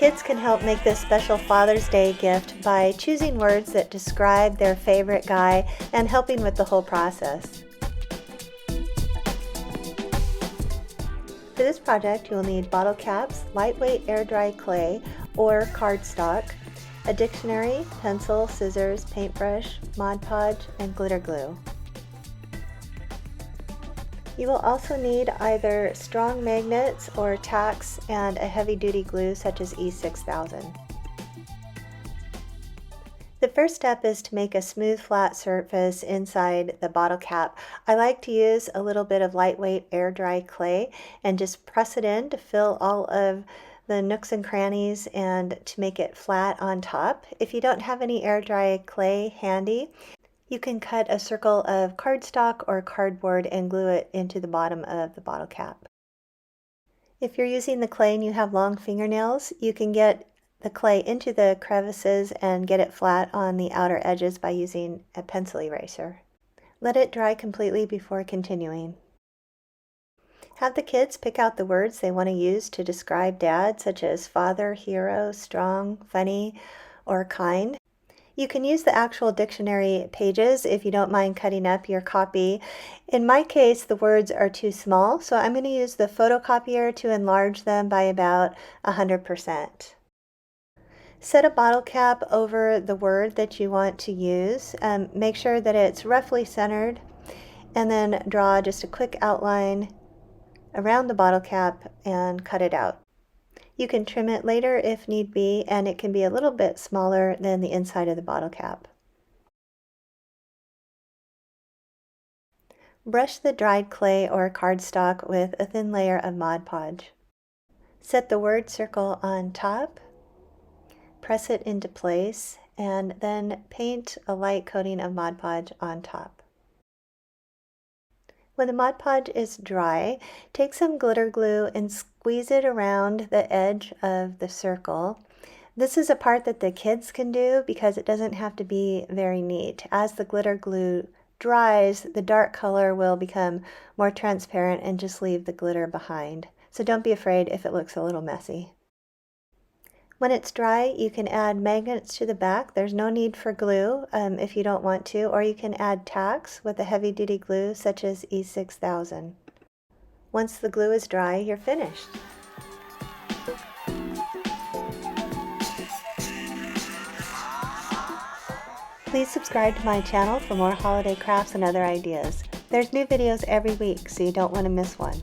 Kids can help make this special Father's Day gift by choosing words that describe their favorite guy and helping with the whole process. For this project, you will need bottle caps, lightweight air-dry clay or cardstock, a dictionary, pencil, scissors, paintbrush, Mod Podge, and glitter glue. You will also need either strong magnets or tacks and a heavy-duty glue such as E6000. The first step is to make a smooth flat surface inside the bottle cap. I like to use a little bit of lightweight air-dry clay and just press it in to fill all of the nooks and crannies and to make it flat on top. If you don't have any air-dry clay handy, you can cut a circle of cardstock or cardboard and glue it into the bottom of the bottle cap. If you're using the clay and you have long fingernails, you can get the clay into the crevices and get it flat on the outer edges by using a pencil eraser. Let it dry completely before continuing. Have the kids pick out the words they want to use to describe Dad, such as father, hero, strong, funny, or kind. You can use the actual dictionary pages if you don't mind cutting up your copy. In my case, the words are too small, so I'm going to use the photocopier to enlarge them by about 100%. Set a bottle cap over the word that you want to use. Make sure that it's roughly centered, and then draw just a quick outline around the bottle cap and cut it out. You can trim it later if need be, and it can be a little bit smaller than the inside of the bottle cap. Brush the dried clay or cardstock with a thin layer of Mod Podge. Set the word circle on top, press it into place, and then paint a light coating of Mod Podge on top. When the Mod Podge is dry, take some glitter glue and squeeze it around the edge of the circle. This is a part that the kids can do because it doesn't have to be very neat. As the glitter glue dries, the dark color will become more transparent and just leave the glitter behind. So don't be afraid if it looks a little messy. When it's dry, you can add magnets to the back. There's no need for glue if you don't want to, or you can add tacks with a heavy-duty glue such as E6000. Once the glue is dry, you're finished. Please subscribe to my channel for more holiday crafts and other ideas. There's new videos every week, so you don't want to miss one.